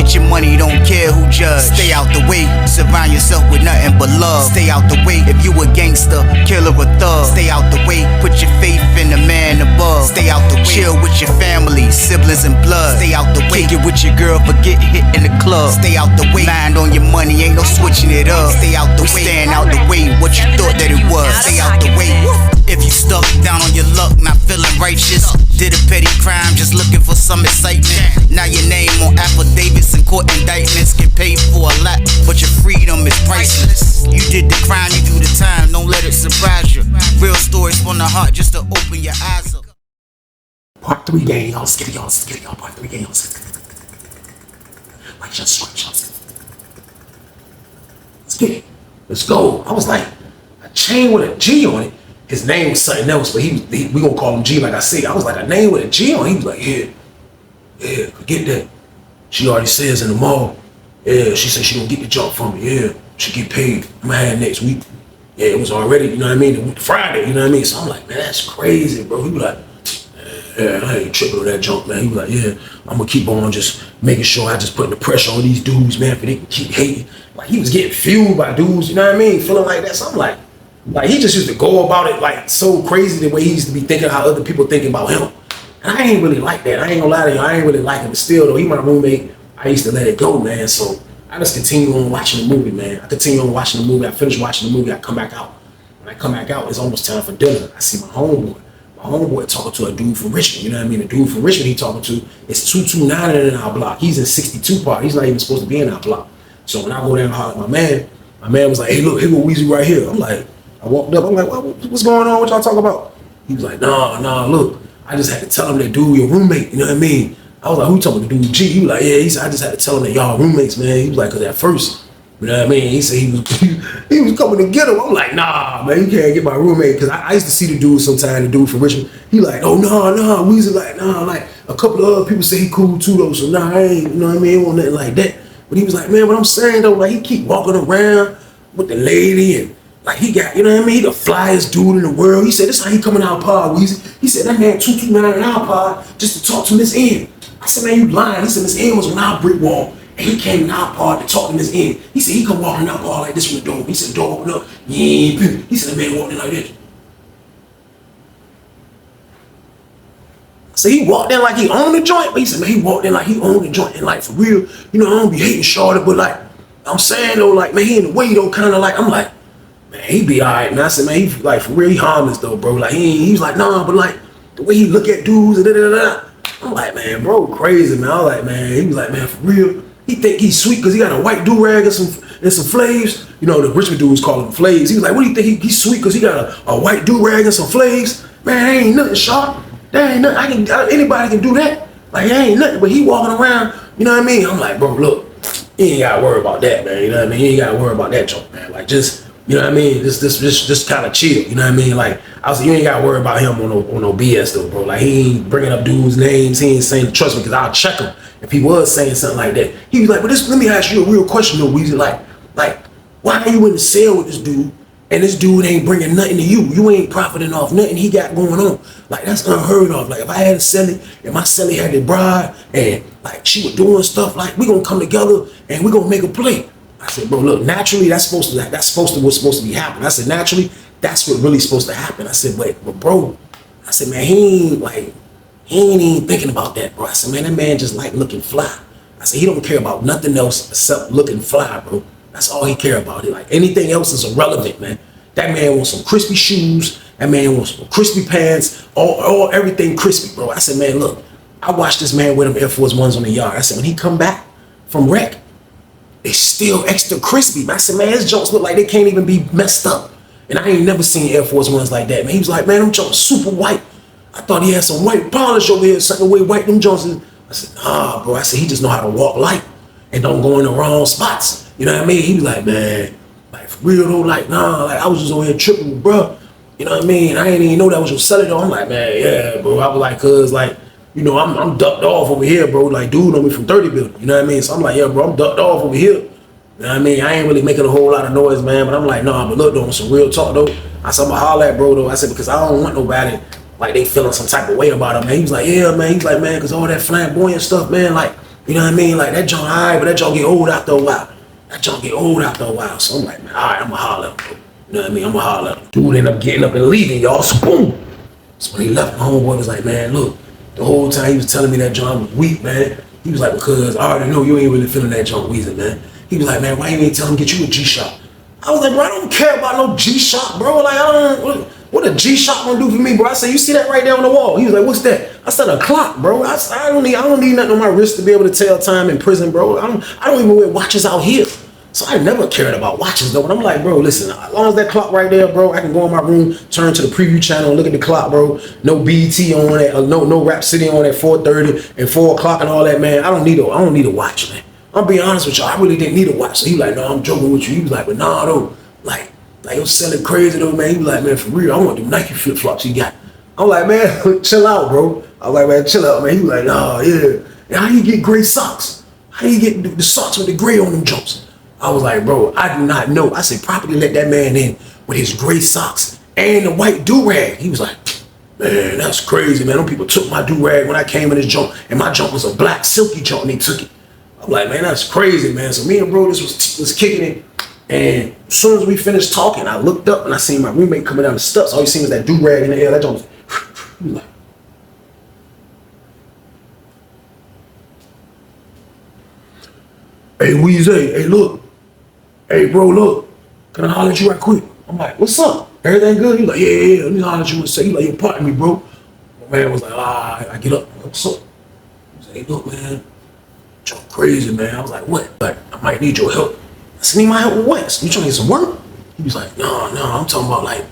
Get your money, don't care who judge. Stay out the way, surround yourself with nothing but love. Stay out the way, if you a gangster, killer or thug. Stay out the way, put your faith in the man above. Stay out the way, chill with your family, siblings and blood. Stay out the way, kick it with your girl, forget hit in the club. Stay out the way, mind on your money, ain't no switching it up. Stay out the way, stand out the way, what you thought that it was. Stay out the way. If you stuck down on your luck, not feeling righteous, did a petty crime, just looking for some excitement. Now your name on affidavits and court indictments, get paid for a lot, but your freedom is priceless. You did the crime, you do the time, don't let it surprise you. Real stories from the heart, just to open your eyes up. Part 3 gang, y'all, skitty y'all, part 3 gang, y'all. Like just scratch y'all. Let's get it. Let's go. I was like, a chain with a G on it. His name was something else, but we gonna call him G like I said. I was like, a name with a G on it. He was like, yeah, forget that. She already says in the mall, yeah, she said she gonna get the jump from me, yeah. She get paid, man, next week. Yeah, it was already, you know what I mean, Friday, you know what I mean? So I'm like, man, that's crazy, bro. He was like, yeah, I ain't tripping on that jump, man. He was like, yeah, I'm gonna keep on just making sure I just putting the pressure on these dudes, man, for they can keep hating. Like, he was getting fueled by dudes, you know what I mean? Feeling like that. So I'm like he just used to go about it like so crazy the way he used to be thinking how other people thinking about him. And I ain't really like that. I ain't gonna lie to you, I ain't really like him. But still though, he my roommate. I used to let it go, man. So I just continue on watching the movie, man. I continue on watching the movie. I finish watching the movie, I come back out. When I come back out, it's almost time for dinner. I see my homeboy. My homeboy talking to a dude from Richmond, you know what I mean? The dude from Richmond he talking to is 229 in our block. He's in 62 Park. He's not even supposed to be in our block. So when I go there and holler at my man was like, hey, look, here go Weezy right here. I'm like, I walked up, I'm like, what's going on? What y'all talking about? He was like, nah, look, I just had to tell him that dude your roommate, you know what I mean? I was like, who you talking to, dude G? He was like, yeah, he said, I just had to tell him that y'all roommates, man. He was like, cause at first, you know what I mean? He said he was coming to get him. I'm like, nah, man, you can't get my roommate. Cause I used to see the dude sometime, the dude from Richmond. He like, oh, nah, Weezy like, nah, like a couple of other people say he cool too though. So nah, I ain't, you know what I mean? It wasn't nothing like that. But he was like, man, what I'm saying though, like he keep walking around with the lady and like he got, you know what I mean? He the flyest dude in the world. He said, this how he coming out pod, Weezy. He said, that man 229 in our pod just to talk to Miss N. I said, man, you lying. He said, Miss N was on our brick wall. And he came in our pod to talk to Miss N. He said, he come walking out pod like this from the door. He said, the door open up. Yeah, he said, the man walked in like this. So he walked in like he owned the joint. But he said, man, he walked in like he owned the joint. And like, for real, you know, I don't be hating Shorty, but like, I'm saying though, like, man, he in the way though, kind of like, I'm like, man, he be all right, man. I said, man, he like, for real, he harmless though, bro. Like, he was like, nah, but like, the way he look at dudes, and da-da-da-da. I'm like, man, bro, crazy, man. I was like, man, he was like, man, for real, he think he's sweet because he got a white do-rag and some flaves. You know, the Richmond dudes call him flaves. He was like, what do you think he's sweet because he got a white do-rag and some flaves? Man, that ain't nothing, sharp. That ain't nothing. Anybody can do that. Like, that ain't nothing, but he walking around, you know what I mean? I'm like, bro, look, you ain't gotta worry about that, man. You know what I mean? You ain't gotta worry about that joke, man. Like, just, you know what I mean? Just kind of chill. You know what I mean? Like, I was like, you ain't gotta worry about him on no BS though, bro. Like, he ain't bringing up dudes' names. He ain't saying, trust me, because I'll check him if he was saying something like that. He was like, but let me ask you a real question though, Weezy. Like, why are you in the cell with this dude? And this dude ain't bringing nothing to you. You ain't profiting off nothing he got going on. Like, that's unheard of. Like, if I had a celly and my celly had a bride and like she was doing stuff, like we gonna come together and we gonna make a play. I said, bro, look, naturally that's supposed to what's supposed to be happening. I said, naturally, that's what really supposed to happen. I said, but bro, I said, man, he ain't even thinking about that, bro. I said, man, that man just like looking fly. I said, he don't care about nothing else except looking fly, bro. That's all he care about. Like anything else is irrelevant, man. That man wants some crispy shoes. That man wants some crispy pants. All everything crispy, bro. I said, man, look, I watched this man wear them Air Force Ones on the yard. I said, when he come back from rec, they still extra crispy. I said, man, his jokes look like they can't even be messed up. And I ain't never seen Air Force Ones like that, man. He was like, man, them jokes super white. I thought he had some white polish over here, something way white them jokes. I said, nah, bro. I said, he just know how to walk light and don't go in the wrong spots. You know what I mean? He was like, man, like for real though, like, nah, like I was just over here tripping, bro. You know what I mean? I didn't even know that was your celly though. I'm like, man, yeah, bro. I was like, cuz like, you know, I'm ducked off over here, bro. Like, dude know me from 30 building. You know what I mean? So I'm like, yeah, bro, I'm ducked off over here. You know what I mean? I ain't really making a whole lot of noise, man. But I'm like, nah, but look though, on some real talk though. I said, I'm gonna holler at bro though. I said, because I don't want nobody like they feeling some type of way about him, man. He was like, yeah, man. He's like, man, because all that flamboyant stuff, man, like, You know what I mean? Like that joint, alright, but that joint get old after a while. That joint get old after a while. So I'm like, man, alright, I'ma holler at him, bro. You know what I mean? I'ma holler at him. Dude ended up getting up and leaving, y'all. So boom. So when he left, my homeboy was like, man, look, the whole time he was telling me that joint was weak, man. He was like, because I already know you ain't really feeling that joint wheezing, man. He was like, man, why you ain't tell him get you a G-Shock? I was like, bro, I don't care about no G-Shock, bro. Like, I don't, what a G-Shock gonna do for me, bro? I said, you see that right there on the wall? He was like, what's that? I said, a clock, bro. I don't need nothing on my wrist to be able to tell time in prison, bro. I don't even wear watches out here. So I never cared about watches though. But I'm like, bro, listen, as long as that clock right there, bro, I can go in my room, turn to the preview channel, and look at the clock, bro. No BET on it, no Rap City on at 4:30 and 4 o'clock and all that, man. I don't need a watch, man. I'm being honest with y'all. I really didn't need a watch. So he like, no, I'm joking with you. He was like, but nah, though, like it was selling crazy though, man. He was like, man, for real, I want them Nike flip flops you got. I'm like, man, chill out, bro. I was like, man, chill out, man. He was like, nah, yeah. And how you get gray socks? How do you get the socks with the gray on them jumps? I was like, bro, I do not know. I said, properly let that man in with his gray socks and the white do-rag. He was like, man, that's crazy, man. Them people took my do-rag when I came in his jump, and my jump was a black silky jump, and they took it. I'm like, man, that's crazy, man. So me and bro, this was kicking it. And as soon as we finished talking, I looked up and I seen my roommate coming down the steps. All you seen was that do-rag in the air. That jump was like, hey, Weezy, hey, look. Hey, bro, look. Can I holler at you right quick? I'm like, what's up? Everything good? He's like, yeah. Let me holler at you and say, he like, you're pardon me, bro. My man was like, I get up. I'm like, what's up? He was like, hey, look, man. You're crazy, man. I was like, what? Like, I might need your help. I said, need my help with what? You trying to get some work? He was like, no, I'm talking about like,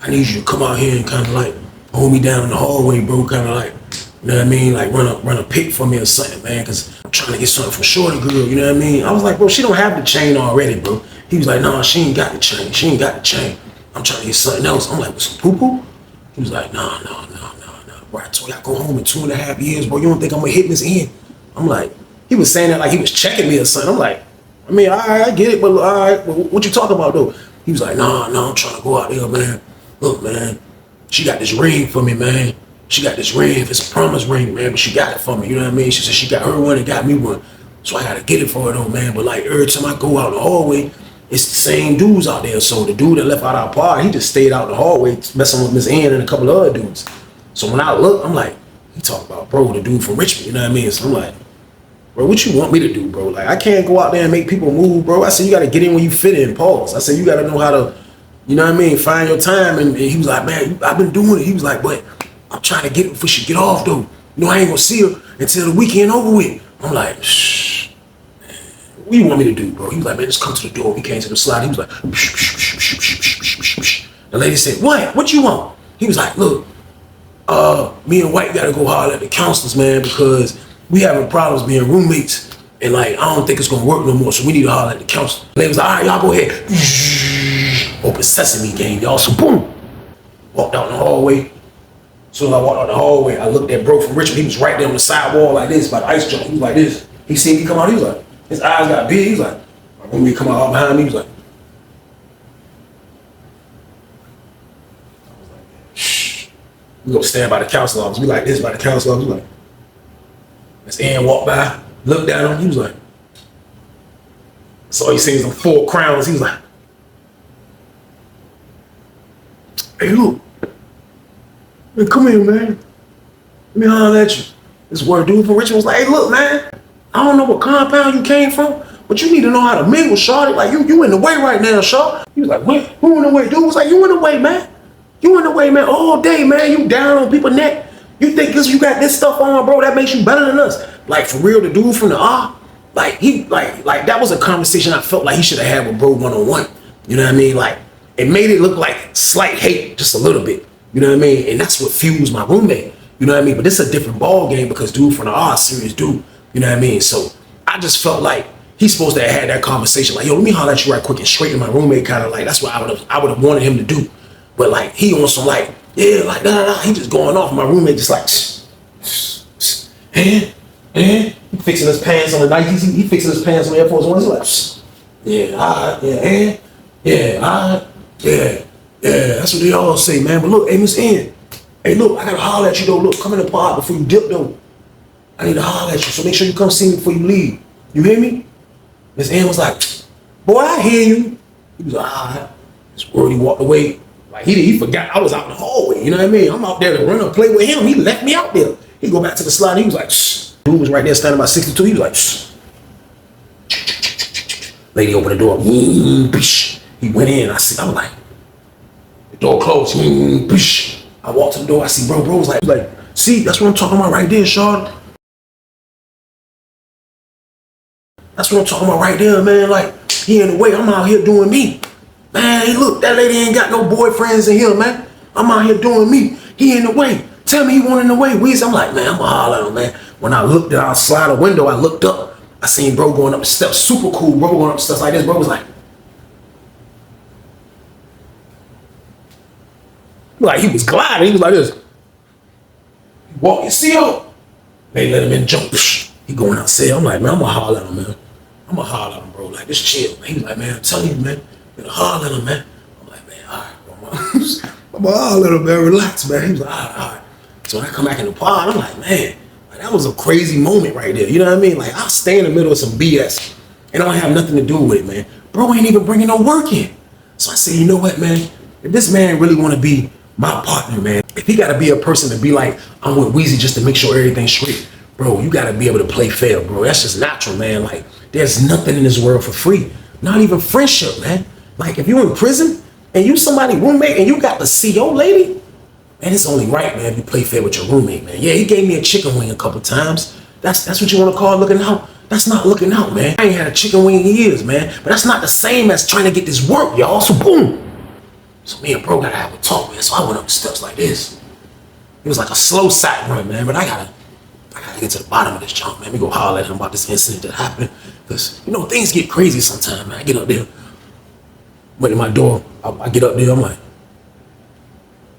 I need you to come out here and kind of like hold me down in the hallway, bro. Kind of like, you know what I mean? Like run a pick for me or something, man. Cause I'm trying to get something from Shorty girl, you know what I mean? I was like, bro, she don't have the chain already, bro. He was like, no, she ain't got the chain. She ain't got the chain. I'm trying to get something else. I'm like, with some poo-poo? He was like, no. Bro, I told you I go home in 2.5 years, bro. You don't think I'm gonna hit this end? I'm like, he was saying that like he was checking me or something. I'm like, I mean, all right, I get it, but all right, but what you talking about though? He was like, no, I'm trying to go out there, man. Look, man, she got this ring for me, man. She got this ring. It's a promise ring, man, but she got it for me, you know what I mean? She said she got her one and got me one. So I gotta get it for her though, man. But like every time I go out in the hallway, it's the same dudes out there. So the dude that left out our party, he just stayed out in the hallway messing with Miss Ann and a couple of other dudes. So when I look, I'm like, he talking about, bro, the dude from Richmond, you know what I mean? So I'm like, bro, what you want me to do, bro? Like, I can't go out there and make people move, bro. I said, you got to get in when you fit in, pause. I said, you got to know how to, you know what I mean, find your time. And he was like, man, I've been doing it. He was like, but I'm trying to get it before she get off, though. You know, I ain't going to see her until the weekend over with. I'm like, shh, man, what do you want me to do, bro? He was like, man, just come to the door. He came to the slide. He was like, shh, shh, shh, shh, shh, shh, shh, shh. The lady said, what you want? He was like, look, me and White got to go holler at the counselors, man, because we having problems being roommates, and like I don't think it's gonna work no more. So we need to holler at the counselor. They was like, all right, y'all go ahead. Open sesame game, y'all. So boom, walked out in the hallway. So as I walked out the hallway, I looked at bro from Richmond. He was right there on the side wall like this, by the ice jump. He was like this. He seen me come out. He was like, his eyes got big. He was like, my roommate come out all behind me. He was like, shh. We gonna stand by the council office. We like this by the council office. We like. Miss Ann walked by, looked at him, he was like, so he sees them 4 crowns, he was like, hey, look, man, come here, man. Let me holler at you. This word dude from Richmond was like, hey, look, man, I don't know what compound you came from, but you need to know how to mingle, shawty. Like, you in the way right now, shaw. He was like, what? Who in the way? Dude was like, you in the way, man. You in the way, man, all day, man. You down on people's neck. You think this, you got this stuff on, bro, that makes you better than us. Like, for real, the dude from the like, he, like that was a conversation I felt like he should have had with bro one-on-one. You know what I mean? Like, it made it look like slight hate, just a little bit. You know what I mean? And that's what fused my roommate. You know what I mean? But this is a different ball game because dude from the serious dude. You know what I mean? So I just felt like he's supposed to have had that conversation. Like, yo, let me holler at you right quick and straighten my roommate kind of like, that's what I would have wanted him to do. But like, he on some like, yeah, like, nah, he just going off. My roommate just like, he fixing his pants on the Nikes. He fixing his pants on the Air Force Ones. He's like, yeah, all right, yeah. That's what they all say, man. But look, hey, Miss Ann, hey, look, I gotta holler at you though. Look, come in the pod before you dip though. I need to holler at you, so make sure you come see me before you leave. You hear me? Miss Ann was like, boy, I hear you. He was like, all right. This word, he walked away. Like he forgot I was out in the hallway. You know what I mean? I'm out there to run and play with him. He left me out there. He go back to the slide. He was like, shh. Dude was right there standing by 62. He was like, shh. Lady opened the door. He went in. I was like, the door closed. I walked to the door. I see bro was like, see, that's what I'm talking about right there, Charlotte. That's what I'm talking about right there, man. Like, he in the way. I'm out here doing me. Man, hey, look, that lady ain't got no boyfriends in here, man. I'm out here doing me. He in the way. Tell me he wasn't in the way. Weezy, I'm like, man, I'm gonna holler at him, man. When I looked outside the window, I looked up. I seen bro going up the steps. Super cool, bro going up the steps like this. Bro was like he was gliding. He was like this. He walked, you see him? They let him in, jump. He going outside. I'm like, man, I'm gonna holler at him, man. I'm gonna holler at him, bro. Like, just chill, man. He was like, man, I'm telling you, man. I'm gonna holler at him, man. I'm like, man, all right, bro. I'm gonna holler at him, man. Relax, man. He was like, all right. So when I come back in the pod, I'm like, man, like, that was a crazy moment right there. You know what I mean? Like, I'll stay in the middle of some BS and I don't have nothing to do with it, man. Bro ain't even bringing no work in. So I said, you know what, man? If this man really want to be my partner, man, if he got to be a person to be like, I'm with Weezy just to make sure everything's straight, bro, you got to be able to play fair, bro. That's just natural, man. Like, there's nothing in this world for free. Not even friendship, man. Like, if you in prison and you somebody roommate and you got to see your lady, man, it's only right, man, if you play fair with your roommate, man. Yeah, he gave me a chicken wing a couple times. That's what you want to call looking out? That's not looking out, man. I ain't had a chicken wing in years, man. But that's not the same as trying to get this work, y'all. So boom. So me and bro gotta have a talk, man. So I went up the steps like this. It was like a slow sack run, man. But I gotta get to the bottom of this junk, man. We go holler at him about this incident that happened. Because, you know, things get crazy sometimes, man. I get up there, went to my door. I get up there, I'm like,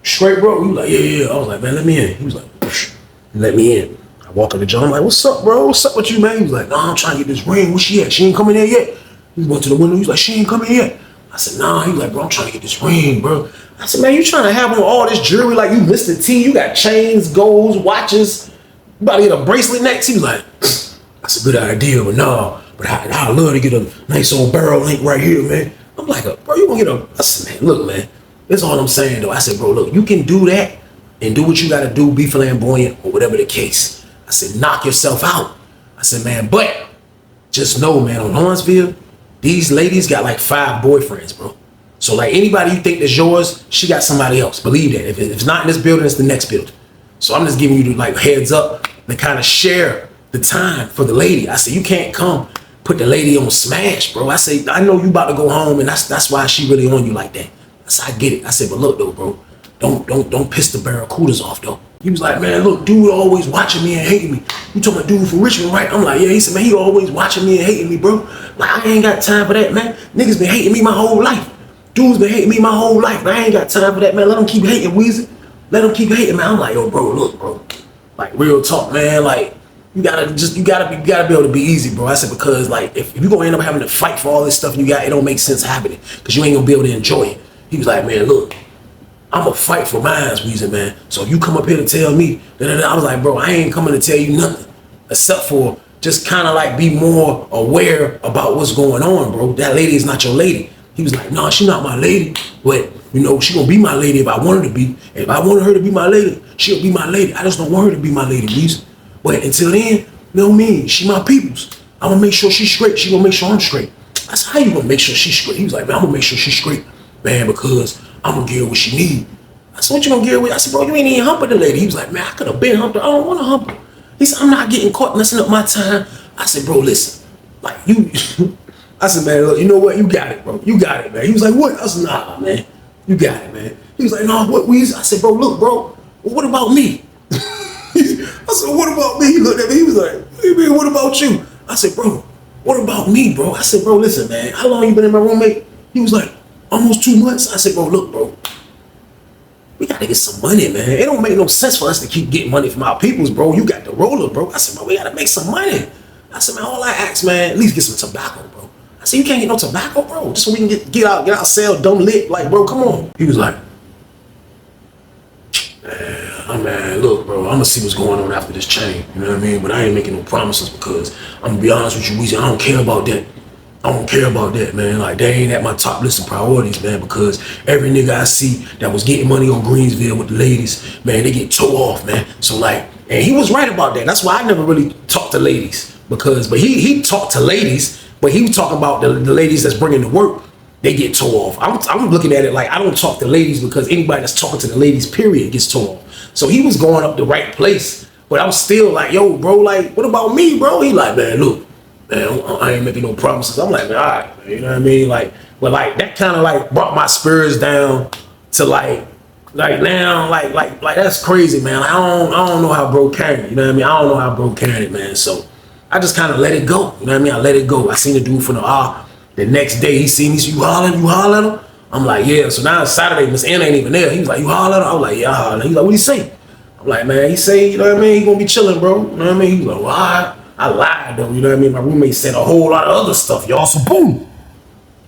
straight, bro? He was like, yeah. I was like, man, let me in. He was like, psh, let me in. I walk in the joint. I'm like, what's up, bro? What's up with you, man? He was like, nah, I'm trying to get this ring. Where she at? She ain't coming in yet. He went to the window. He was like, she ain't coming in yet. I said, nah. He was like, bro, I'm trying to get this ring, bro. I said, man, you trying to have on all this jewelry like you Mr. T? You got chains, golds, watches. You about to get a bracelet next? He was like, that's a good idea, but nah. But I'd love to get a nice old barrel link right here, man. I'm like, bro, you gonna get a... I said, man, look, man. That's all I'm saying, though. I said, bro, look, you can do that and do what you got to do, be flamboyant or whatever the case. I said, knock yourself out. I said, man, but just know, man, on Lawrenceville, these ladies got like 5 boyfriends, bro. So like anybody you think that's yours, she got somebody else. Believe that. If it's not in this building, it's the next building. So I'm just giving you the like heads up and kind of share the time for the lady. I said, you can't come put the lady on smash, bro. I say, I know you about to go home and that's why she really on you like that. I said, I get it. I said, but look though, bro, don't piss the barracudas off though. He was like, man, look, dude always watching me and hating me. You talking about dude from Richmond, right? I'm like, yeah. He said, man, he always watching me and hating me, bro. Like, I ain't got time for that, man. Niggas been hating me my whole life. Dudes been hating me my whole life, but I ain't got time for that, man. Let them keep hating, Weezy. Let them keep hating, man. I'm like, yo, bro, look, bro. Like, real talk, man. Like, you gotta be able to be easy, bro. I said, because like, if you gonna end up having to fight for all this stuff you got, it don't make sense happening, because you ain't gonna be able to enjoy it. He was like, man, look, I'm gonna fight for mine, Weezy, man. So if you come up here to tell me, I was like, bro, I ain't coming to tell you nothing, except for just kind of like be more aware about what's going on, bro. That lady is not your lady. He was like, nah, she not my lady, but you know, she gonna be my lady if I want her to be. If I wanted her to be my lady, she'll be my lady. I just don't want her to be my lady, Weezy. But until then, you know me, she my peoples. I'm gonna make sure she's straight. She gonna make sure I'm straight. I said, how you gonna make sure she's straight? He was like, man, I'm gonna make sure she's straight, man, because I'm gonna give her what she need. I said, what you gonna give her with? I said, bro, you ain't even humping the lady. He was like, man, I could have been humped her. I don't want to hump her. He said, I'm not getting caught messing up my time. I said, bro, listen, like you, I said, man, look, you know what? You got it, bro. You got it, man. He was like, what? I said, nah, man, you got it, man. He was like, no, what, Weezy? I said, bro, look, bro, well, what about me? I said, what about me? He looked at me, he was like, hey, man, what about you? I said, bro, what about me, bro? I said, bro, listen, man, how long you been in my roommate? He was like, almost 2 months. I said, bro, look, bro, we gotta get some money, man. It don't make no sense for us to keep getting money from our peoples, bro. You got the roller, bro. I said, bro, we gotta make some money. I said, man, all I ask, man, at least get some tobacco, bro. I said, you can't get no tobacco, bro, just so we can get out, sell dumb lit, like, bro, come on. He was like, man, look, bro, I'm gonna see what's going on after this chain. You know what I mean? But I ain't making no promises because I'm gonna be honest with you, Weezy, I don't care about that. I don't care about that, man. Like, they ain't at my top list of priorities, man, because every nigga I see that was getting money on Greensville with the ladies, man, they get tore off, man. So, like, and he was right about that. That's why I never really talked to ladies, because, but he talked to ladies, but he was talking about the ladies that's bringing the work, they get tore off. I'm looking at it like I don't talk to ladies because anybody that's talking to the ladies, period, gets tore off. So he was going up the right place, but I'm still like, yo, bro, like, what about me, bro? He like, man, look, man, I ain't making no promises. I'm like, man, all right, man, you know what I mean? Like, but like that kind of like brought my spirits down to like now, like that's crazy, man. Like, I don't know how bro carried it, you know what I mean? I don't know how bro carried it, man. So I just kind of let it go, you know what I mean? I let it go. I seen the dude from the the next day he seen me, so you holler at him? I'm like, yeah. So now it's Saturday, Miss Anna ain't even there. He was like, you holler at him? I was like, yeah, I holler. He's like, what he say? I'm like, man, he say, you know what I mean? He gonna be chilling, bro. You know what I mean? He's like, well, all right. I lied though, you know what I mean? My roommate said a whole lot of other stuff, y'all, so boom.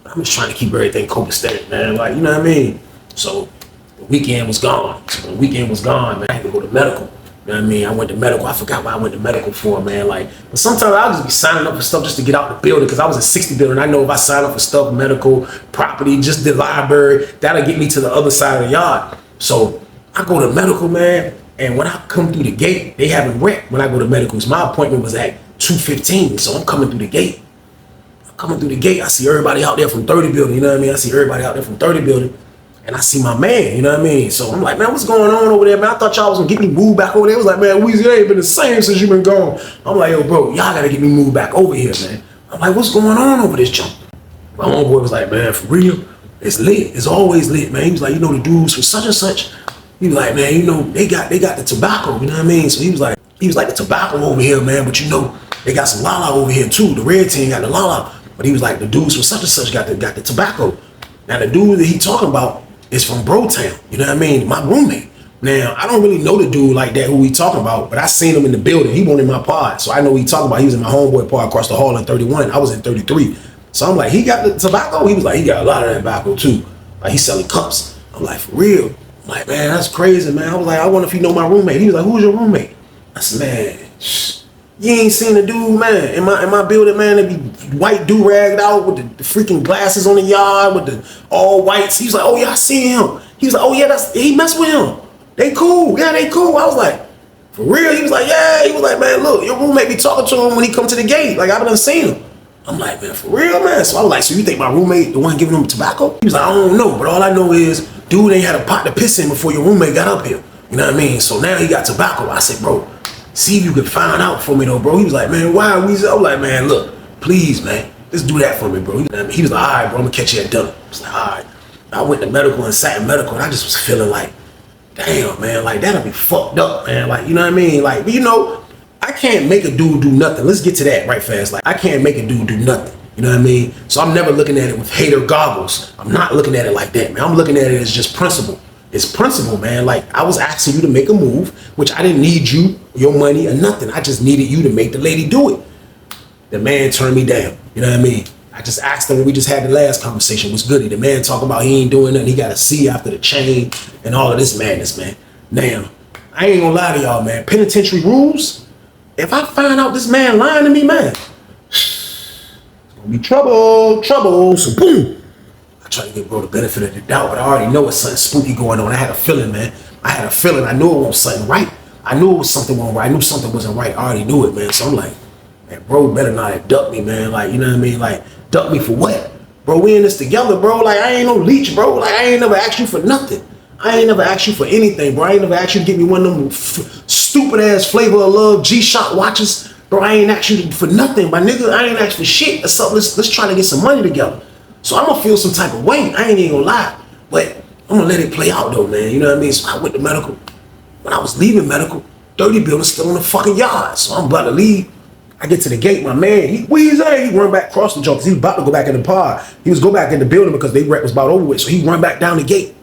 I'm just trying to keep everything copacetic, man. Like, you know what I mean? So the weekend was gone. Man. I had to go to medical. You know what I mean? I went to medical. I forgot what I went to medical for, man. Like, but sometimes I'll just be signing up for stuff just to get out the building, because I was in 60 building. I know if I sign up for stuff, medical, property, just the library, that'll get me to the other side of the yard. So I go to medical, man. And when I come through the gate, they haven't wrecked when I go to medicals. My appointment was at 2:15, so I'm coming through the gate. I see everybody out there from 30 building, you know what I mean? I see everybody out there from 30 building, and I see my man, you know what I mean? So I'm like, man, what's going on over there, man? I thought y'all was gonna get me moved back over there. It was like, man, Weezy, it ain't been the same since you been gone. I'm like, yo, bro, y'all gotta get me moved back over here, man. I'm like, what's going on over this jump? My homeboy was like, man, for real, it's lit. It's always lit, man. He was like, you know, the dudes from such and such, he was like, man, you know, they got the tobacco, you know what I mean? So he was like the tobacco over here, man, but you know, they got some lala over here too. The red team got the lala, but he was like, the dudes from such and such got the tobacco. Now the dude that he talking about is from Brotown, you know what I mean? My roommate. Now, I don't really know the dude like that who he talking about, but I seen him in the building. He wasn't in my pod, so I know who he talking about. He was in my homeboy pod across the hall in 31. I was in 33. So I'm like, he got the tobacco? He was like, he got a lot of that tobacco too. Like, he's selling cups. I'm like, for real? I'm like, man, that's crazy, man. I was like, I wonder if you know my roommate. He was like, who's your roommate? I said, man, you ain't seen the dude, man. In my building, man, they be white do-ragged out with the freaking glasses on the yard with the all whites. He was like, oh yeah, I see him. He was like, oh yeah, he messed with him. They cool. Yeah, they cool. I was like, for real? He was like, yeah. He was like, man, look, your roommate be talking to him when he come to the gate. Like, I done seen him. I'm like, man, for real, man? So I was like, so you think my roommate the one giving him tobacco? He was like, I don't know, but all I know is dude ain't had a pot to piss in before your roommate got up here. You know what I mean? So now he got tobacco. I said, bro, see if you could find out for me though, bro. He was like, man, why are we? I was like, man, look, please, man, just do that for me, bro. He was like, all right, bro, I'm gonna catch you at dinner. I was like, all right. I went to medical and sat in medical, and I just was feeling like, damn, man, like that'll be fucked up, man. Like, you know what I mean? Like, but you know, I can't make a dude do nothing. Let's get to that right fast. Like, I can't make a dude do nothing. You know what I mean? So I'm never looking at it with hater goggles. I'm not looking at it like that, man. I'm looking at it as just principle. It's principle, man. Like, I was asking you to make a move, which I didn't need you, your money, or nothing. I just needed you to make the lady do it. The man turned me down. You know what I mean? I just asked him when we just had the last conversation, what's goody? The man talking about he ain't doing nothing. He got a C after the chain and all of this madness, man. Now, I ain't gonna lie to y'all, man. Penitentiary rules, if I find out this man lying to me, man, it's gonna be trouble. So boom. I try to give bro the benefit of the doubt, but I already know it's something spooky going on. I had a feeling, man. I knew it wasn't something right. I knew it was something wrong. I knew something wasn't right. I already knew it, man. So I'm like, man, bro better not have ducked me, man. Like, you know what I mean? Like, duck me for what? Bro, we in this together, bro. Like, I ain't no leech, bro. Like, I ain't never asked you for nothing. I ain't never asked you for anything, bro. I ain't never asked you to get me one of them stupid ass Flavor of Love G-Shock watches. Bro, I ain't asked you for nothing, my nigga. I ain't asked for shit. Let's try to get some money together. So I'm gonna feel some type of way. I ain't even gonna lie. But I'm gonna let it play out though, man. You know what I mean? So I went to medical. When I was leaving medical, 30 building still in the fucking yard. So I'm about to leave. I get to the gate, my man, he run back across the jump because he was about to go back in the pod. He was go back in the building because they wreck was about over with. So he run back down the gate.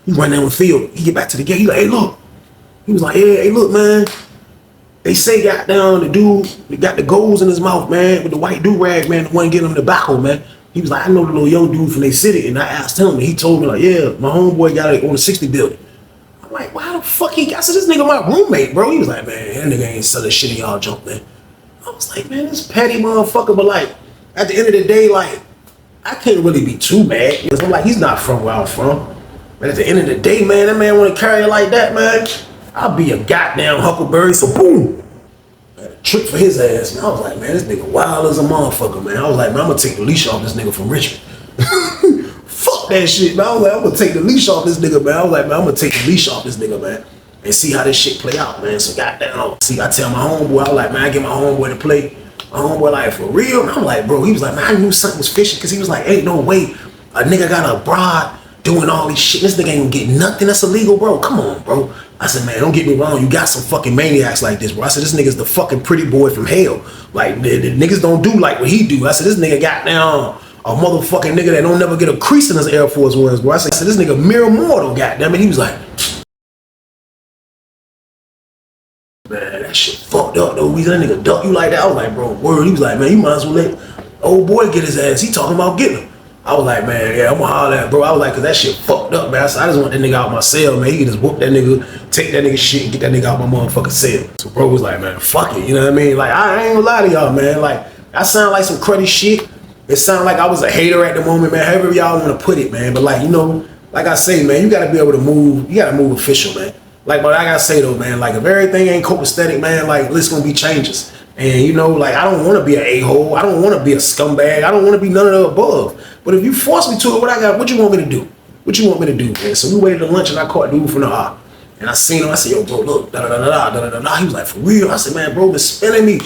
He run down the field. He get back to the gate. He like, hey, look. He was like, hey, look, man. They say goddamn the dude that got the goals in his mouth, man, with the white do-rag, man, the one getting him the tobacco, man. He was like, I know the little young dude from their city. And I asked him, and he told me, like, yeah, my homeboy got it on the 60 building. I'm I'm like, why the fuck I said, this nigga my roommate, bro. He was like, man, that nigga ain't selling shit in y'all junk, man. I was like, man, this petty motherfucker, but like, at the end of the day, like, I couldn't really be too mad. Because I'm like, he's not from where I'm from. But at the end of the day, man, that man want to carry it like that, man. I'll be a goddamn huckleberry, so boom. I had a trick for his ass, man. I was like, man, this nigga wild as a motherfucker, man. I was like, man, I'm gonna take the leash off this nigga from Richmond. Fuck that shit, man. I was like, I'm gonna take the leash off this nigga, man. I was like, man, I'm gonna take the leash off this nigga, man. And see how this shit play out, man. So goddamn, see, I tell my homeboy, I was like, man, I get my homeboy to play. My homeboy like, for real? And I'm like, bro, he was like, man, I knew something was fishy, because he was like, ain't no way a nigga got a broad doing all this shit. This nigga ain't gonna get nothing that's illegal, bro. Come on, bro. I said, man, don't get me wrong. You got some fucking maniacs like this, bro. I said, this nigga's the fucking pretty boy from hell. Like, the niggas don't do like what he do. I said, this nigga got down a motherfucking nigga that don't never get a crease in his Air Force Ones, bro. I said, this nigga mere mortal, goddamn it. He was like, man, that shit fucked up, though. That nigga duck you like that. I was like, bro, word. He was like, man, you might as well let old boy get his ass. He talking about getting him. I was like, man, yeah, I'm gonna holler at bro. I was like, cause that shit fucked up, man. I just want that nigga out my cell, man. He can just whoop that nigga, take that nigga shit, and get that nigga out my motherfucking cell. So bro was like, man, fuck it, you know what I mean? Like, I ain't gonna lie to y'all, man. Like, I sound like some cruddy shit. It sound like I was a hater at the moment, man. However y'all wanna put it, man. But like, you know, like I say, man, you gotta be able to move. You gotta move official, man. Like, but I gotta say though, man, like if everything ain't copacetic, man, like it's gonna be changes. And you know, like I don't want to be an a-hole. I don't want to be a scumbag. I don't want to be none of the above. But if you force me to it, what you want me to do? What you want me to do, man? So we waited at lunch and I caught dude from the R. And I seen him. I said, yo, bro, look, da-da-da-da-da-da-da-da. He was like, for real? I said, man, bro, been spinning me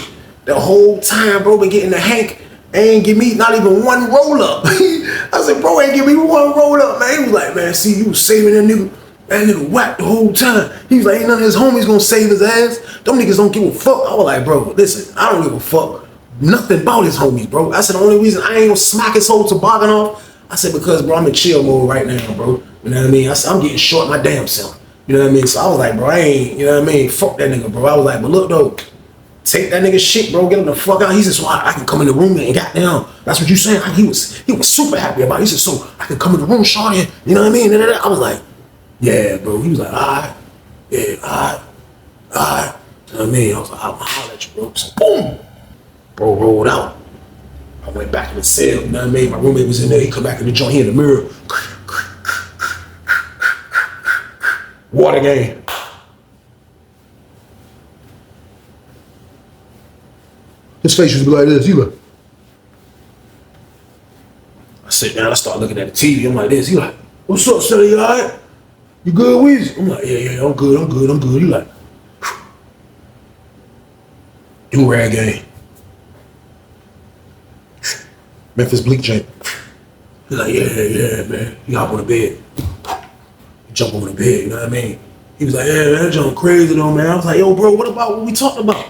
the whole time, bro, been getting the Hank. Ain't give me not even one roll up. I said, bro, ain't give me one roll up, man. He was like, man, see, you was saving that nigga. That nigga whacked the whole time. He was like, ain't none of his homies gonna save his ass. Them niggas don't give a fuck. I was like, bro, listen, I don't give a fuck. Nothing about his homies, bro. I said, the only reason I ain't gonna smack his whole toboggan off, I said, because, bro, I'm in chill mode right now, bro. You know what I mean? I said, I'm getting short my damn self. You know what I mean? So I was like, bro, I ain't, you know what I mean? Fuck that nigga, bro. I was like, but look, though, take that nigga shit, bro. Get him the fuck out. He said, so I can come in the room and goddamn. That's what you saying? He was super happy about it. He said, so I can come in the room, shawty. You know what I mean? I was like, yeah, bro. He was like, all right. Yeah, all right. You know what I mean? I was like, I'm gonna holler at you, bro. So boom. Bro rolled out. I went back in the cell. You know what I mean? My roommate was in there. He come back in the joint. He in the mirror. Water game. His face used to be like this. He like. I sit down. I start looking at the TV. I'm like this. He like, what's up, son? You all right? You good, Weezy? I'm like, yeah, I'm good. He like, do-rag game. Memphis Bleak Jank. He like, yeah, man. He hop on the bed. He jump on the bed, you know what I mean? He was like, yeah, man, that jump crazy though, man. I was like, yo, bro, what about what we talked about?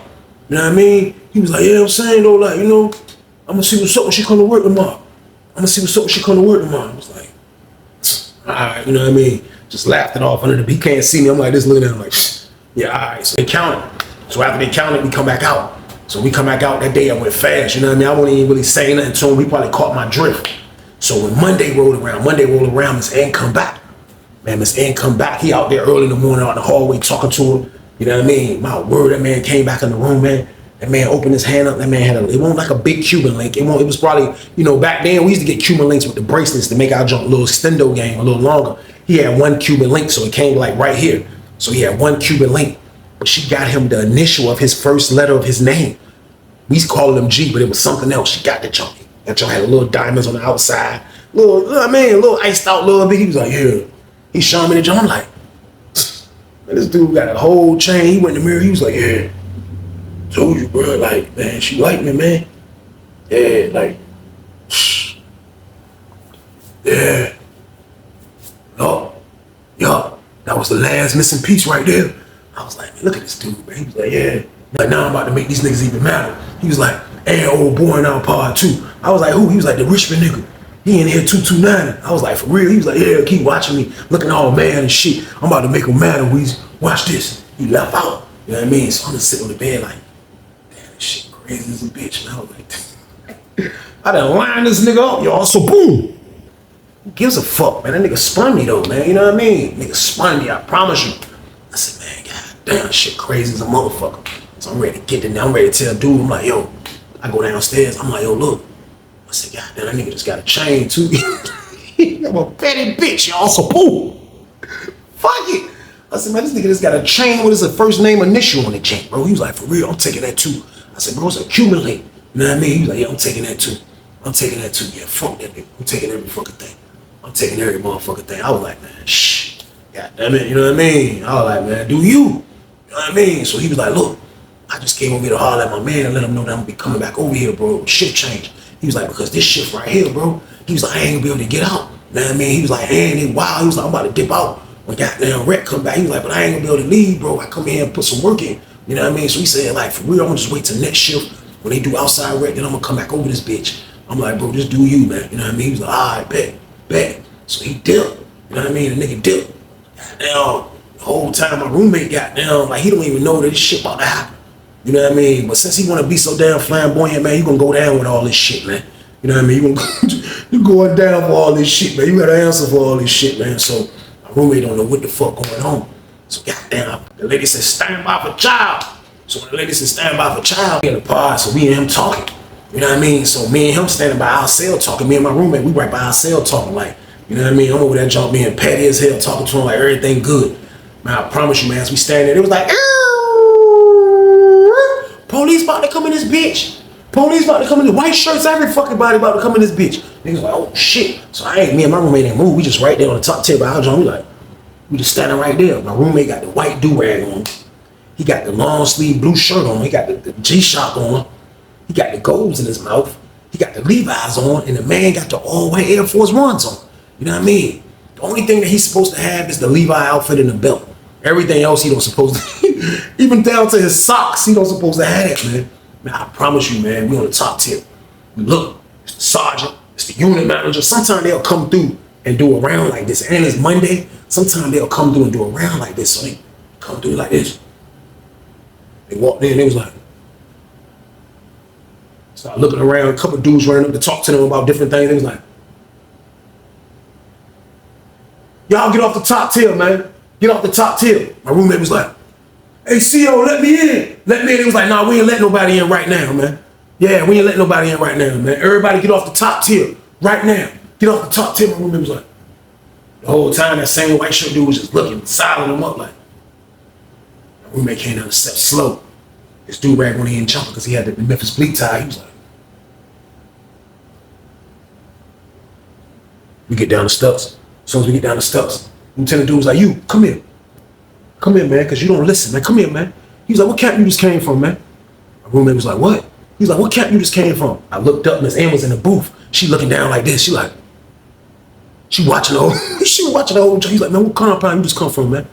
You know what I mean? He was like, yeah, I'm saying though, like, you know, I'm gonna see what's up when she come to work tomorrow. I was like, all right, you know what I mean? Just laughed it off under the, he can't see me. I'm like this, looking at him like, yeah, all right. So they counted. So after they counted, we come back out. So we come back out that day, I went fast, you know what I mean? I wasn't even really saying nothing to him. He probably caught my drift. So when Monday rolled around, Miss Ann come back. Man, Miss Ann come back. He out there early in the morning out in the hallway talking to her. You know what I mean? My word, that man came back in the room, man. That man opened his hand up. That man had it wasn't like a big Cuban link. It was probably, you know, back then we used to get Cuban links with the bracelets to make our jump a little extendo game a little longer. He had one Cuban link, so it came like right here. So he had one Cuban link, but she got him the initial of his first letter of his name. We used to call him G, but it was something else. She got the jump. That jump had a little diamonds on the outside. Little iced out little bit. He was like, yeah. He showed me the jump. I'm like, man, this dude got a whole chain. He went in the mirror. He was like, yeah. Told you, bro. Like, man, she like me, man. Yeah, like, yeah. Yo, that was the last missing piece right there. I was like, man, look at this dude, man. He was like, yeah. Like, now I'm about to make these niggas even madder. He was like, and old boy now PART3. I was like, who? He was like, the Richmond nigga. He in here 229. I was like, for real? He was like, yeah, keep watching me, looking all mad and shit. I'm about to make him mad, Weezy. Watch this. He left out. You know what I mean? So I'm just sitting on the bed like, damn, this shit crazy as a bitch. And I was like, I done lined this nigga up, y'all. So boom. Who gives a fuck, man? That nigga spun me though, man. You know what I mean? Nigga spun me, I promise you. damn, shit crazy as a motherfucker. So I'm ready to get in there. I'm ready to tell dude, I'm like, yo, I go downstairs. I'm like, yo, look. I said, God damn, that nigga just got a chain too. I'm a petty bitch, y'all. So cool. Fuck it. I said, man, this nigga just got a chain with his first name initial on the chain, bro. He was like, for real, I'm taking that too. I said, bro, it's accumulate. You know what I mean? He was like, yeah, I'm taking that too. I'm taking that too. Yeah, fuck that nigga. I'm taking every fucking thing. I'm taking every motherfucking thing. I was like, man, shh. God damn it, you know what I mean? I was like, man, do you? You know what I mean? So he was like, look, I just came over here to holler at my man and let him know that I'm gonna be coming back over here, bro. Shift change. He was like, because this shift right here, bro. He was like, I ain't gonna be able to get out. You know what I mean? He was like, and it wild. He was like, I'm about to dip out. When goddamn Rhett come back, he was like, but I ain't gonna be able to leave, bro. I come here and put some work in. You know what I mean? So he said, like, for real, I'm gonna just wait till next shift. When they do outside Rhett, then I'm gonna come back over this bitch. I'm like, bro, just do you, man. You know what I mean? He was like, all right, bet. So he dipped. You know what I mean? The nigga dipped. Goddamn, the whole time my roommate got down, like, he don't even know that this shit about to happen. You know what I mean? But since he wanna be so damn flamboyant, man, you gonna go down with all this shit, man. You know what I mean? You going down for all this shit, man. You gotta answer for all this shit, man. So my roommate don't know what the fuck going on. So goddamn, the lady said, stand by for child. So when the lady said, stand by for child, we in the pod, so me and him talking. You know what I mean? So me and him standing by our cell talking. Me and my roommate, we right by our cell talking like, you know what I mean? I'm over there jump being petty as hell, talking to him like everything good. Man, I promise you, man, as we standing there, it was like, police about to come in this bitch. Police about to come in the white shirts, every fucking body about to come in this bitch. Niggas like, oh shit. So me and my roommate ain't move. We just right there on the top tip of our joint. We just standing right there. My roommate got the white do-rag on. He got the long sleeve blue shirt on. He got the G-Shock on. He got the golds in his mouth. He got the Levi's on. And the man got the all-white Air Force Ones on. You know what I mean? The only thing that he's supposed to have is the Levi outfit and the belt. Everything else he don't supposed to, even down to his socks, he don't supposed to have that, man. Man, I promise you, man, we on the top tip. We look, it's the sergeant, it's the unit manager. Sometimes they'll come through and do a round like this. And it's Monday. Sometimes they'll come through and do a round like this. So they come through like this. They walked in, they was like, started looking around, a couple dudes running up to talk to them about different things. They was like, y'all get off the top tier, man. Get off the top tier. My roommate was like, hey, CO, let me in. Let me in. He was like, nah, we ain't letting nobody in right now, man. Yeah, we ain't letting nobody in right now, man. Everybody get off the top tier right now. Get off the top tier. My roommate was like, the whole time that same white shirt dude was just looking, siling him up like. My roommate came down the steps slow. This dude rag when he ain't jumping because he had the Memphis bleak tie. He was like, we get down the steps. As soon as we get down the steps, Lieutenant dude was like, you, come here. Come here, man, because you don't listen, man. Come here, man. He was like, what camp you just came from, man? My roommate was like, what? He was like, what camp you just came from? I looked up, Miss Ann was in the booth. She looking down like this. She watching the whole, she was watching the whole, he's like, man, what compound you just come from, man?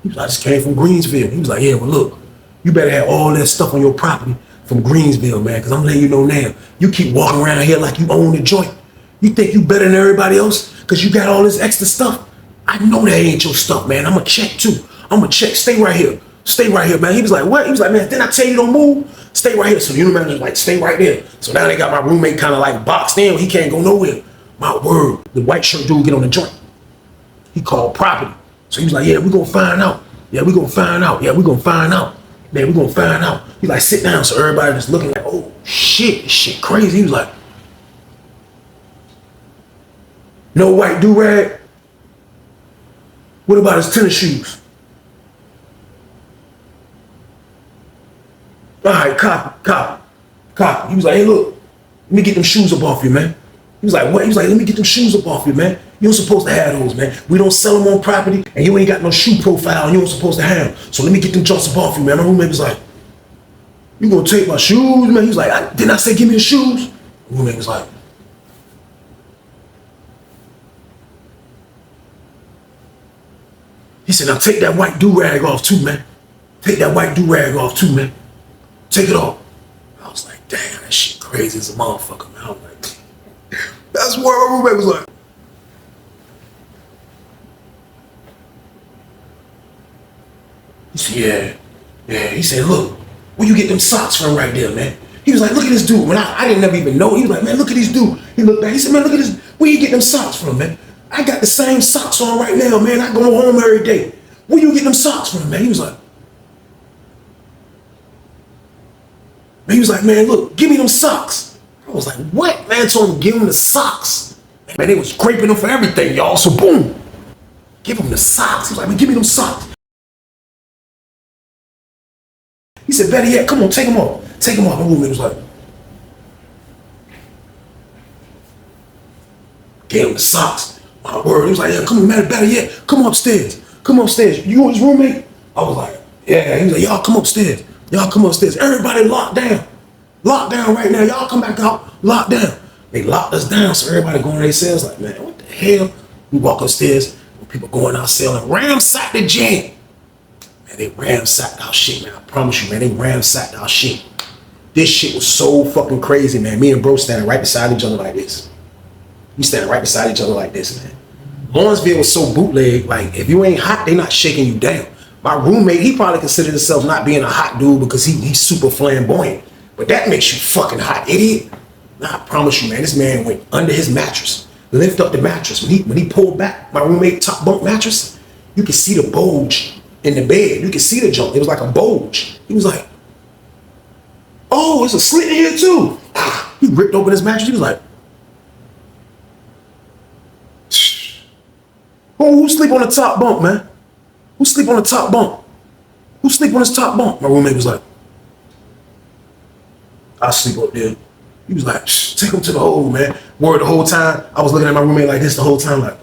He was like, I just came from Greensville. He was like, yeah, well, look, you better have all that stuff on your property from Greensville, man, because I'm letting you know now. You keep walking around here like you own the joint. You think you better than everybody else because you got all this extra stuff? I know that ain't your stuff, man. I'm going to check, too. I'm going to check. Stay right here. Stay right here, man. He was like, what? He was like, man, didn't I tell you don't move? Stay right here. So the unit manager's like, stay right there. So now they got my roommate kind of like boxed in. He can't go nowhere. My word. The white shirt dude get on the joint. He called property. So he was like, yeah, we're going to find out. Yeah, we're going to find out. Yeah, we're going to find out. Man, we're going to find out. He like, sit down. So everybody just looking like, oh, shit. This shit crazy. He was like, no white do-rag? What about his tennis shoes? All right, copy. He was like, hey, look, let me get them shoes up off you, man. He was like, what? He was like, let me get them shoes up off you, man. You don't supposed to have those, man. We don't sell them on property, and you ain't got no shoe profile, and you don't supposed to have them. So let me get them jumps up off you, man. My roommate was like, you gonna take my shoes, man? He was like, didn't I say give me the shoes? My roommate was like, he said, now take that white do-rag off too, man. Take that white do-rag off too, man. Take it off. I was like, damn, that shit crazy as a motherfucker, man. I was like, that's what my roommate was like. He said, yeah. He said, look, where you get them socks from right there, man? He was like, look at this dude, man. I didn't never even know. He was like, man, look at this dude. He looked back. He said, man, look at this. Where you get them socks from, man? I got the same socks on right now, man. I go home every day. Where you get them socks from, man? He was like, Man, he was like, man, look, give me them socks. I was like, what? Man, told him give him the socks. Man, they was scraping them for everything, y'all. So boom, give him the socks. He was like, man, give me them socks. He said, better yet, come on, take them off. Take them off. My roommate was like, gave him the socks. My word. He was like, yeah, come on, man, better yet, come upstairs. Come upstairs. You his roommate? I was like, yeah. He was like, y'all come upstairs. Y'all come upstairs. Everybody locked down. Locked down right now. Y'all come back out. Locked down. They locked us down, so everybody going to their cells like, man, what the hell? We walk upstairs, people going out cell and ransack the gym. Man, they ransacked our shit, man. I promise you, man, they ransacked our shit. This shit was so fucking crazy, man. Me and bro standing right beside each other like this. We standing right beside each other like this, man. Lawrenceville was so bootleg, like, if you ain't hot, they not shaking you down. My roommate, he probably considered himself not being a hot dude because he's super flamboyant. But that makes you fucking hot, idiot. Nah, I promise you, man, this man went under his mattress, lift up the mattress. When he pulled back my roommate top bunk mattress, you could see the bulge in the bed. You could see the junk. It was like a bulge. He was like, oh, there's a slit in here too. He ripped open his mattress. He was like, oh, who sleep on the top bunk, man? Who sleep on the top bunk? Who sleep on his top bunk? My roommate was like, I sleep up there. He was like, take him to the hole, man. Word, the whole time, I was looking at my roommate like this the whole time, like.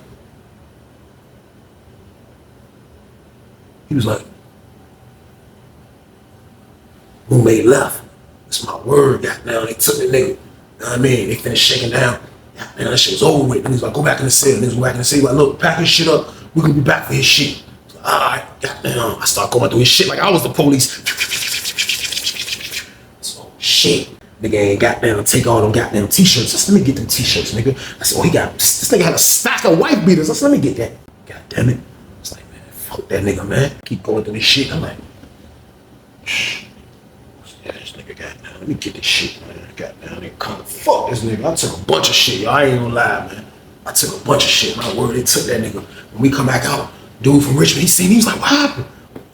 He was like, roommate left. That's my word, goddamn. They took the nigga. You know what I mean? They finished shaking down. And that shit was over with. And he was like, go back in the cell. And he was back in the cell. He was like, look, pack his shit up. We're gonna be back for his shit. Like, all right, goddamn. I started going through his shit like I was the police. So shit. Nigga ain't goddamn take all them goddamn t-shirts. I said, let me get them t-shirts, nigga. I said, oh, this nigga had a stack of wife beaters. I said, let me get that. God damn it. It's like, man, fuck that nigga, man. Keep going through this shit. I'm like, shh. Yeah, this nigga goddamn. Let me get this shit, man. Goddamn, nigga, come fuck this nigga. I took a bunch of shit, y'all. I ain't gonna lie, man. I took a bunch of shit. My word, they took that nigga. When we come back out, dude from Richmond, he seen me. He was like, what happened?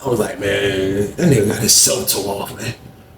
I was like, man, that nigga got his cell tore off, man.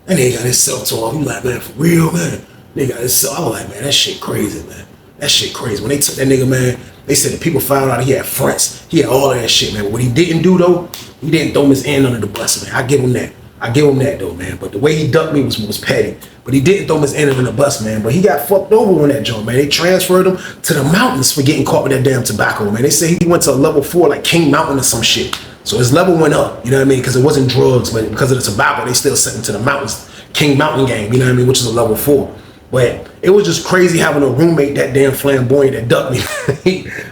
That nigga got his cell tore off. He was like, man, for real, man. Nigga got his cell. I was like, man, that shit crazy, man. That shit crazy. When they took that nigga, man, they said the people found out he had fronts. He had all of that shit, man. But what he didn't do, though, he didn't throw his end under the bus, man. I give him that. I give him that, though, man. But the way he ducked me was petty. But he didn't throw his end under the bus, man. But he got fucked over on that joint, man. They transferred him to the mountains for getting caught with that damn tobacco, man. They say he went to a level 4, like King Mountain or some shit. So his level went up, you know what I mean? Because it wasn't drugs, but because of the tobacco, they still sent him to the mountains. King Mountain game, you know what I mean? Which is a level 4. But it was just crazy having a roommate that damn flamboyant that ducked me.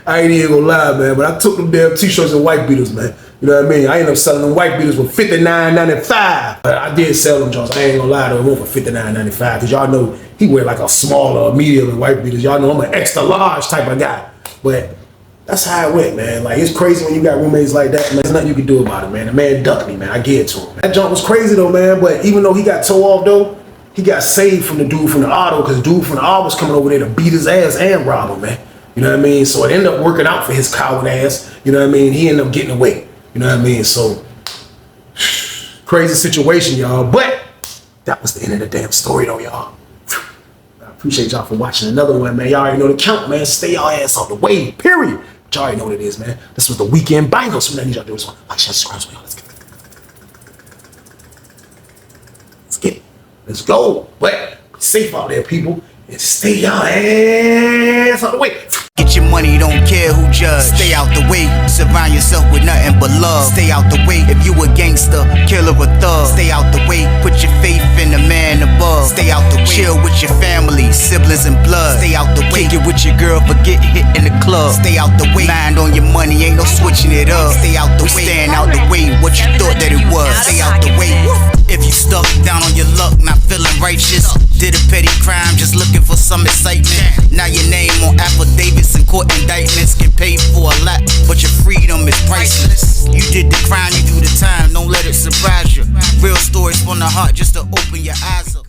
I ain't even gonna lie, man. But I took them damn t-shirts and white beaters, man. You know what I mean? I ended up selling them white beaters for $59.95. But I did sell them, Jones. I ain't gonna lie, though. It went for $59.95. Because y'all know he wear like a smaller, medium, and white beaters. Y'all know I'm an extra large type of guy. But that's how it went, man. Like, it's crazy when you got roommates like that, man. There's nothing you can do about it, man. The man ducked me, man. I give it to him. That jump was crazy, though, man. But even though he got towed off, though, he got saved from the dude from the auto, because the dude from the auto was coming over there to beat his ass and rob him, man. You know what I mean? So it ended up working out for his coward ass. You know what I mean? He ended up getting away. You know what I mean? So, crazy situation, y'all. But that was the end of the damn story, though, y'all. I appreciate y'all for watching another one, man. Y'all already know the count, man. Stay y'all ass out the way, period. But y'all already know what it is, man. This was the weekend banger. So I need y'all to do this one. Like, share, subscribe, y'all. Let's get it. Let's get it. Let's go. But be safe out there, people. And stay y'all ass out the way. Get your money, don't care who judge. Stay out the way, surround yourself with nothing but love. Stay out the way, if you a gangster, killer or thug. Stay out the way, put your faith in the man above. Stay out the way, chill with your family, siblings and blood. Stay out the way, kick it with your girl, forget hit in the club. Stay out the way, mind on your money, ain't no switching it up. Stay out the way, stand out the way, what you thought that it was. Stay out the way, if you stuck down on your luck, not feeling righteous. Did a petty crime, just looking for some excitement. Now your name on affidavits and court indictments, get paid for a lot, but your freedom is priceless. You did the crime, you do the time, don't let it surprise you. Real stories from the heart, just to open your eyes up.